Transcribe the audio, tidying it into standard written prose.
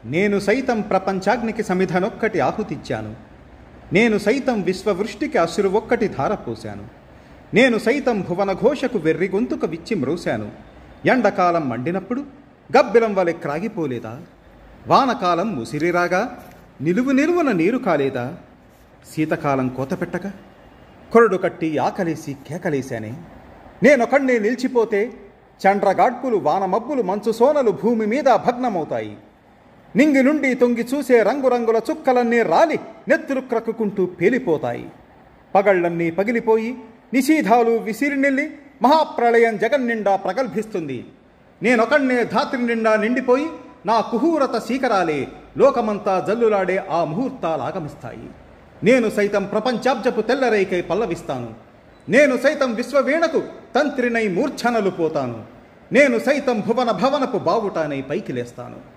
నేను సైతం ప్రపంచాగ్నికి సమిధనొక్కటి ఆహుతిచ్చాను. నేను సైతం విశ్వవృష్టికి అసురు ఒక్కటి ధారపోశాను. నేను సైతం భువనఘోషకు వెర్రి గొంతుక విచ్చి మ్రోశాను. ఎండకాలం మండినప్పుడు గబ్బిలం వలె క్రాగిపోలేదా? వానకాలం ముసిరిరాగా నిలువున నీరు కాలేదా? శీతకాలం కోతపెట్టగా కొరడు కట్టి ఆకలేసి కేకలేశానే. నేనొకణ్ణే నిలిచిపోతే చండ్రగాడ్పులు వానమబ్బులు మంచు సోనలు భూమి మీద భగ్నమవుతాయి. నింగి నుండి తొంగి చూసే రంగురంగుల చుక్కలన్నీ రాలి నెత్తురు క్రక్కుకుంటూ పేలిపోతాయి. పగళ్లన్నీ పగిలిపోయి నిషీధాలు విసిరినెల్లి మహాప్రళయం జగన్నిండా ప్రగల్భిస్తుంది. నేనొకణ్ణే ధాత్రి నిండా నిండిపోయి నా కుహూరత శీకరాలే లోకమంతా జల్లులాడే ఆ ముహూర్తాలాగమిస్తాయి. నేను సైతం ప్రపంచాబ్జపు తెల్లరైకై పల్లవిస్తాను. నేను సైతం విశ్వవీణకు తంత్రినై మూర్ఛనలు పోతాను. నేను సైతం భువన భవనపు బావుటానై పైకి లేస్తాను.